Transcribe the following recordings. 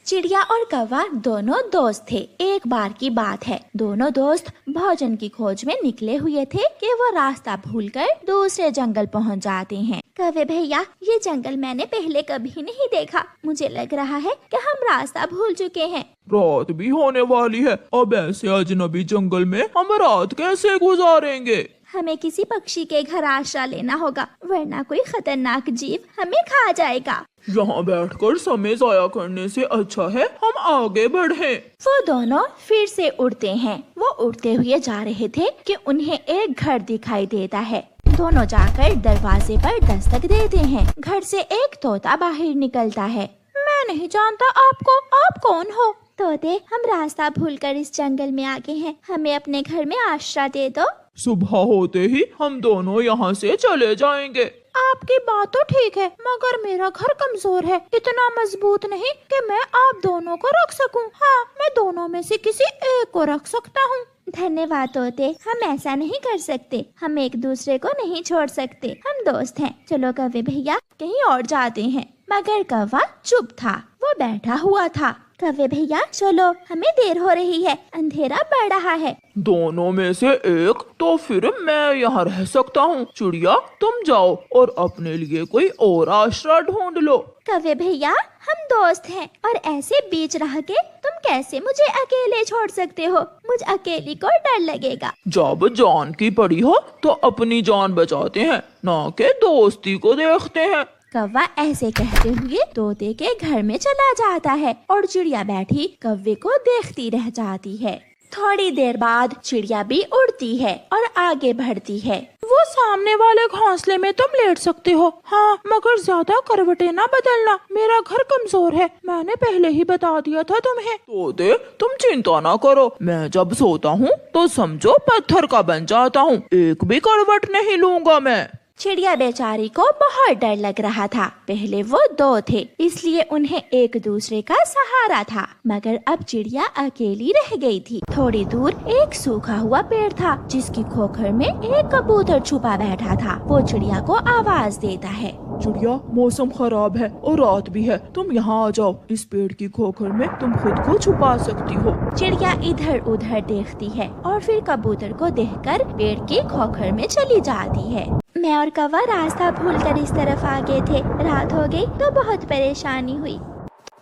चिड़िया और कौवा दोनों दोस्त थे। एक बार की बात है, दोनों दोस्त भोजन की खोज में निकले हुए थे कि वो रास्ता भूलकर दूसरे जंगल पहुंच जाते हैं। कौवे भैया, ये जंगल मैंने पहले कभी नहीं देखा। मुझे लग रहा है कि हम रास्ता भूल चुके हैं। रात भी होने वाली है, अब ऐसे अजनबी जंगल में हम रात कैसे गुजारेंगे? हमें किसी पक्षी के घर आश्रय लेना होगा, वरना कोई खतरनाक जीव हमें खा जाएगा। यहाँ बैठकर समय जाया करने से अच्छा है हम आगे बढ़ें। वो दोनों फिर से उड़ते हैं। वो उड़ते हुए जा रहे थे कि उन्हें एक घर दिखाई देता है। दोनों जाकर दरवाजे पर दस्तक देते हैं। घर से एक तोता बाहर निकलता है। मैं नहीं जानता आपको, आप कौन हो? तोते, हम रास्ता भूलकर इस जंगल में आ गए हैं, हमें अपने घर में आश्रय दे दो। सुबह होते ही हम दोनों यहाँ से चले जाएंगे। आपकी बात तो ठीक है, मगर मेरा घर कमजोर है, इतना मजबूत नहीं कि मैं आप दोनों को रख सकूं। हाँ, मैं दोनों में से किसी एक को रख सकता हूँ। धन्यवाद तोते, हम ऐसा नहीं कर सकते, हम एक दूसरे को नहीं छोड़ सकते, हम दोस्त हैं। चलो कौवे भैया, कहीं और जाते हैं। मगर कौवा चुप था, वो बैठा हुआ था। कौवे भैया चलो, हमें देर हो रही है, अंधेरा बढ़ रहा है। दोनों में से एक, तो फिर मैं यहाँ रह सकता हूँ। चिड़िया तुम जाओ और अपने लिए कोई और आश्रय ढूंढ लो। कौवे भैया, हम दोस्त हैं और ऐसे बीच रह के तुम कैसे मुझे अकेले छोड़ सकते हो? मुझ अकेली को डर लगेगा। जब जान की पड़ी हो तो अपनी जान बचाते हैं, ना कि दोस्ती को देखते हैं। कौवा ऐसे कहते हुए तोते के घर में चला जाता है और चिड़िया बैठी कौवे को देखती रह जाती है। थोड़ी देर बाद चिड़िया भी उड़ती है और आगे बढ़ती है। वो सामने वाले घोंसले में तुम लेट सकते हो, हाँ, मगर ज्यादा करवटें ना बदलना, मेरा घर कमजोर है, मैंने पहले ही बता दिया था तुम्हें। तोते तुम चिंता ना करो, मैं जब सोता हूँ तो समझो पत्थर का बन जाता हूँ, एक भी करवट नहीं लूंगा मैं। चिड़िया बेचारी को बहुत डर लग रहा था। पहले वो दो थे, इसलिए उन्हें एक दूसरे का सहारा था, मगर अब चिड़िया अकेली रह गई थी। थोड़ी दूर एक सूखा हुआ पेड़ था, जिसकी खोखर में एक कबूतर छुपा बैठा था। वो चिड़िया को आवाज देता है, चिड़िया मौसम खराब है और रात भी है, तुम यहाँ आ जाओ, इस पेड़ की खोखर में तुम खुद को छुपा सकती हो। चिड़िया इधर उधर देखती है और फिर कबूतर को देखकर पेड़ की खोखर में चली जाती है। मैं और कौवा रास्ता भूलकर इस तरफ आ गए थे, रात हो गई तो बहुत परेशानी हुई।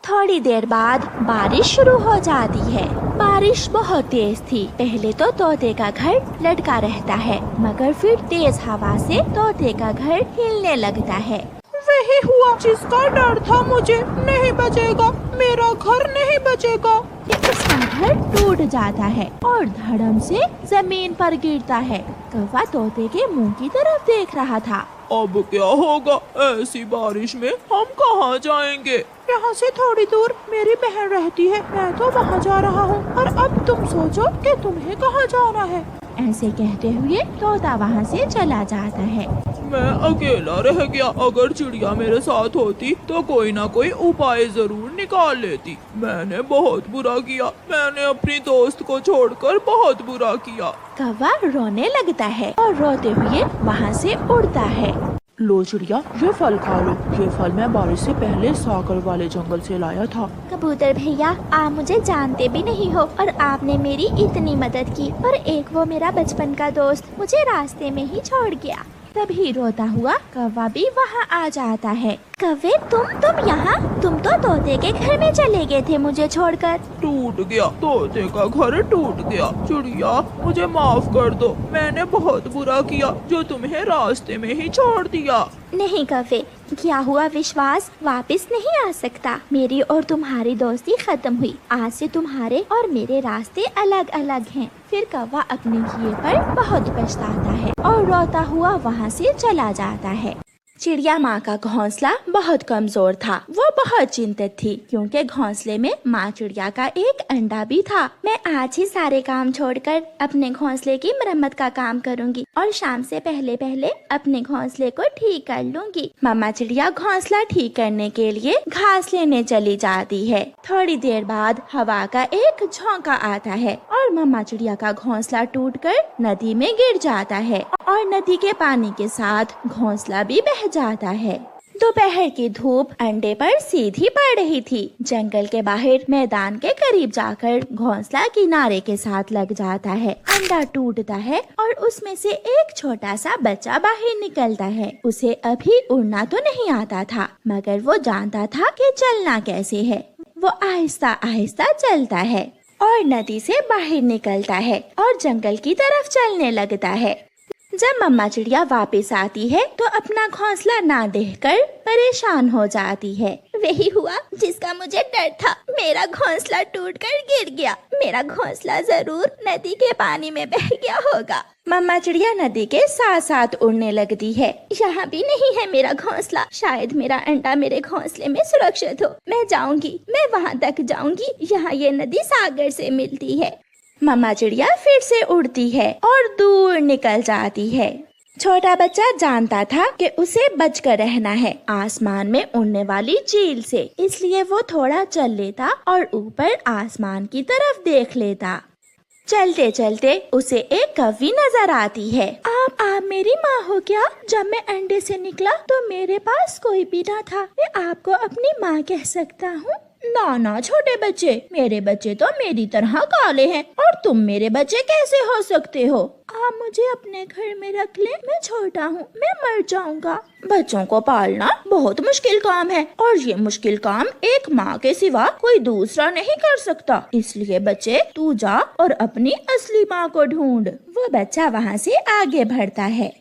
थोड़ी देर बाद बारिश शुरू हो जाती है। बारिश बहुत तेज थी। पहले तो तोते का घर लटका रहता है, मगर फिर तेज हवा से तोते का घर हिलने लगता है। वही हुआ जिसका डर था मुझे, नहीं बचेगा, मेरा घर नहीं बचेगा। उसका घर टूट जाता है और धड़म से जमीन पर गिरता है। कौवा तोते के मुंह की तरफ देख रहा था। अब क्या होगा? ऐसी बारिश में हम कहाँ जाएंगे? यहाँ से थोड़ी दूर मेरी बहन रहती है, मैं तो वहाँ जा रहा हूँ, और अब तुम सोचो कि तुम्हें कहाँ जाना है। ऐसे कहते हुए तोता वहाँ से चला जाता है। मैं अकेला रह गया। अगर चिड़िया मेरे साथ होती तो कोई ना कोई उपाय जरूर निकाल लेती। मैंने बहुत बुरा किया, मैंने अपनी दोस्त को छोड़कर बहुत बुरा किया। कौवा रोने लगता है और रोते हुए वहाँ से उड़ता है। लो चिड़िया, ये फल खा लो, ये फल मैं बारिश से पहले सागर वाले जंगल से लाया था। कबूतर भैया, आप मुझे जानते भी नहीं हो और आपने मेरी इतनी मदद की, और एक वो मेरा बचपन का दोस्त मुझे रास्ते में ही छोड़ गया। तभी रोता हुआ कौवा भी वहाँ आ जाता है। कौवे, तुम यहाँ? तुम तो तोते के घर में चले गए थे मुझे छोड़कर। टूट गया, तोते का घर टूट गया। चिड़िया मुझे माफ कर दो, मैंने बहुत बुरा किया जो तुम्हें रास्ते में ही छोड़ दिया। नहीं कौवे, किया हुआ विश्वास वापस नहीं आ सकता। मेरी और तुम्हारी दोस्ती खत्म हुई, आज से तुम्हारे और मेरे रास्ते अलग अलग हैं। फिर कौवा अपने किए पर बहुत पछताता है और रोता हुआ वहाँ से चला जाता है। चिड़िया माँ का घोंसला बहुत कमजोर था। वो बहुत चिंतित थी क्योंकि घोंसले में माँ चिड़िया का एक अंडा भी था। मैं आज ही सारे काम छोड़कर अपने घोंसले की मरम्मत का काम करूँगी और शाम से पहले पहले अपने घोंसले को ठीक कर लूँगी। मामा चिड़िया घोंसला ठीक करने के लिए घास लेने चली जाती है। थोड़ी देर बाद हवा का एक झोंका आता है और मामा चिड़िया का घोंसला टूटकर नदी में गिर जाता है और नदी के पानी के साथ घोंसला भी बह जाता है। दोपहर की धूप अंडे पर सीधी पड़ रही थी। जंगल के बाहर मैदान के करीब जाकर घोंसला किनारे के साथ लग जाता है। अंडा टूटता है और उसमें से एक छोटा सा बच्चा बाहर निकलता है। उसे अभी उड़ना तो नहीं आता था, मगर वो जानता था कि चलना कैसे है। वो आहिस्ता आहिस्ता चलता है और नदी से बाहर निकलता है और जंगल की तरफ चलने लगता है। जब मम्मा चिड़िया वापस आती है तो अपना घोंसला ना देखकर परेशान हो जाती है। वही हुआ जिसका मुझे डर था। मेरा घोंसला टूटकर गिर गया। मेरा घोंसला जरूर नदी के पानी में बह गया होगा। मम्मा चिड़िया नदी के साथ साथ उड़ने लगती है। यहाँ भी नहीं है मेरा घोंसला। शायद मेरा अंडा मेरे घोंसले में सुरक्षित हो। मैं जाऊंगी, मैं वहाँ तक जाऊंगी। यहाँ ये नदी सागर से मिलती है। मम्मा चिड़िया फिर से उड़ती है और दूर निकल जाती है। छोटा बच्चा जानता था कि उसे बचकर रहना है आसमान में उड़ने वाली चील से, इसलिए वो थोड़ा चल लेता और ऊपर आसमान की तरफ देख लेता। चलते चलते उसे एक कौवी नजर आती है। आप मेरी माँ हो क्या? जब मैं अंडे से निकला तो मेरे पास कोई भी ना था। मैं आपको अपनी माँ कह सकता हूँ? ना छोटे बच्चे, मेरे बच्चे तो मेरी तरह काले हैं और तुम मेरे बच्चे कैसे हो सकते हो? आप मुझे अपने घर में रख ले। मैं छोटा हूँ, मैं मर जाऊंगा। बच्चों को पालना बहुत मुश्किल काम है और ये मुश्किल काम एक माँ के सिवा कोई दूसरा नहीं कर सकता। इसलिए बच्चे तू जा और अपनी असली माँ को ढूंढ। वो बच्चा वहाँ से आगे बढ़ता है।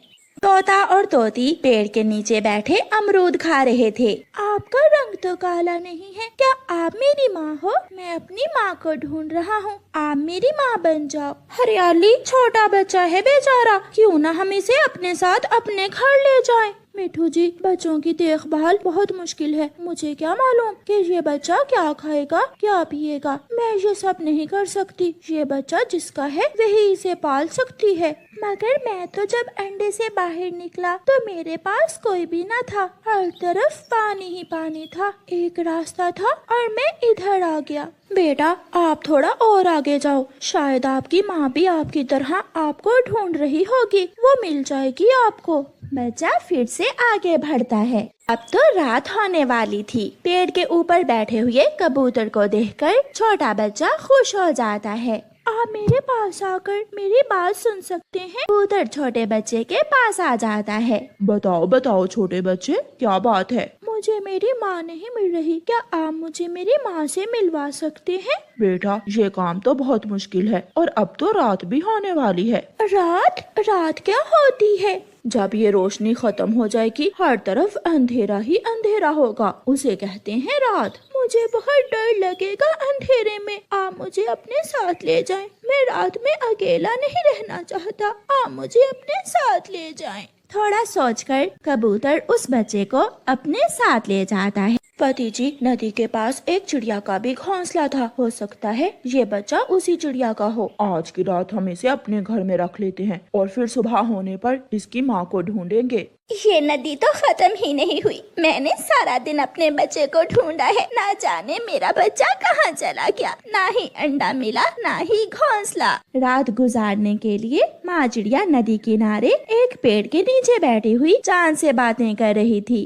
तोता और तोती पेड़ के नीचे बैठे अमरूद खा रहे थे। आपका रंग तो काला नहीं है, क्या आप मेरी माँ हो? मैं अपनी माँ को ढूंढ रहा हूँ, आप मेरी माँ बन जाओ। हरियाली छोटा बच्चा है बेचारा, क्यों ना हम इसे अपने साथ अपने घर ले जाएं। मिठू जी, बच्चों की देखभाल बहुत मुश्किल है। मुझे क्या मालूम कि ये बच्चा क्या खाएगा, क्या पिएगा। मैं ये सब नहीं कर सकती। ये बच्चा जिसका है वही इसे पाल सकती है। मगर मैं तो जब अंडे से बाहर निकला तो मेरे पास कोई भी न था। हर तरफ पानी ही पानी था। एक रास्ता था और मैं इधर आ गया। बेटा, आप थोड़ा और आगे जाओ। शायद आपकी माँ भी आपकी तरह आपको ढूंढ रही होगी। वो मिल जाएगी आपको। बच्चा फिर से आगे बढ़ता है। अब तो रात होने वाली थी। पेड़ के ऊपर बैठे हुए कबूतर को देखकर छोटा बच्चा खुश हो जाता है। आप मेरे पास आकर मेरी बात सुन सकते हैं? कबूतर छोटे बच्चे के पास आ जाता है। बताओ छोटे बच्चे, क्या बात है? मुझे मेरी माँ नहीं मिल रही। क्या आप मुझे मेरी माँ से मिलवा सकते हैं? बेटा, ये काम तो बहुत मुश्किल है और अब तो रात भी होने वाली है। रात क्या होती है? जब ये रोशनी खत्म हो जाएगी हर तरफ अंधेरा ही अंधेरा होगा, उसे कहते हैं रात। मुझे बहुत डर लगेगा अंधेरे में। आप मुझे अपने साथ ले जाएं। मैं रात में अकेला नहीं रहना चाहता। आप मुझे अपने साथ ले जाएं। थोड़ा सोचकर कबूतर उस बच्चे को अपने साथ ले जाता है। पति जी, नदी के पास एक चिड़िया का भी घोंसला था। हो सकता है ये बच्चा उसी चिड़िया का हो। आज की रात हम इसे अपने घर में रख लेते हैं और फिर सुबह होने पर इसकी माँ को ढूंढेंगे। ये नदी तो खत्म ही नहीं हुई। मैंने सारा दिन अपने बच्चे को ढूंढा है। ना जाने मेरा बच्चा कहाँ चला गया। ना ही अंडा मिला, ना ही घोंसला। रात गुजारने के लिए माँ चिड़िया नदी किनारे एक पेड़ के नीचे बैठी हुई चांद से बातें कर रही थी।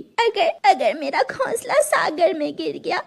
अगर मेरा घोंसला सागर में गिर गया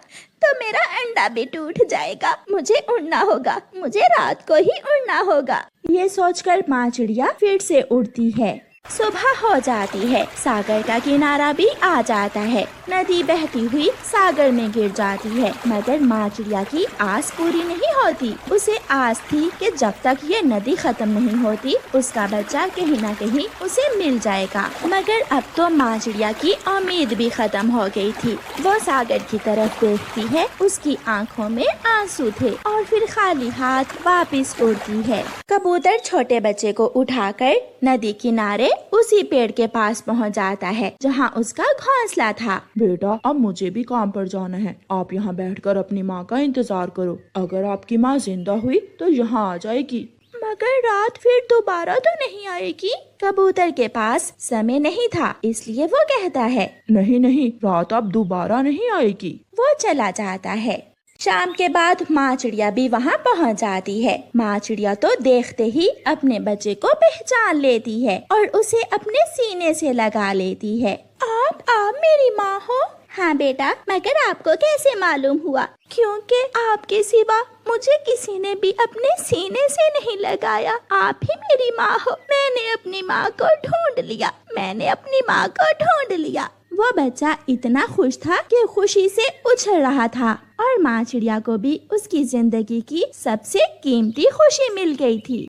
तो मेरा अंडा भी टूट जाएगा। मुझे उड़ना होगा। मुझे रात को ही उड़ना होगा। ये सोचकर माँ चिड़िया फिर से उड़ती है। सुबह हो जाती है। सागर का किनारा भी आ जाता है। नदी बहती हुई सागर में गिर जाती है। मगर माँ चिड़िया की आस पूरी नहीं होती। उसे आस थी कि जब तक ये नदी खत्म नहीं होती उसका बच्चा कहीं न कहीं उसे मिल जाएगा। मगर अब तो माँ चिड़िया की उम्मीद भी खत्म हो गई थी। वो सागर की तरफ देखती है। उसकी आँखों में आंसू थे और फिर खाली हाथ वापस उड़ती है। कबूतर छोटे बच्चे को उठाकर नदी किनारे उसी पेड़ के पास पहुंच जाता है जहां उसका घोंसला था। बेटा, अब मुझे भी काम पर जाना है। आप यहाँ बैठकर अपनी माँ का इंतजार करो। अगर आपकी माँ जिंदा हुई तो यहाँ आ जाएगी। मगर रात फिर दोबारा तो नहीं आएगी। कबूतर के पास समय नहीं था, इसलिए वो कहता है, नहीं, रात अब दोबारा नहीं आएगी। वो चला जाता है। शाम के बाद माँ चिड़िया भी वहाँ पहुँच जाती है। माँ चिड़िया तो देखते ही अपने बच्चे को पहचान लेती है और उसे अपने सीने से लगा लेती है। आप मेरी माँ हो? हाँ बेटा, मगर आपको कैसे मालूम हुआ? क्योंकि आपके सिवा मुझे किसी ने भी अपने सीने से नहीं लगाया। आप ही मेरी माँ हो। मैंने अपनी माँ को ढूंढ लिया, मैंने अपनी माँ को ढूंढ लिया। वो बच्चा इतना खुश था कि खुशी से उछल रहा था और माँ चिड़िया को भी उसकी जिंदगी की सबसे कीमती खुशी मिल गई थी।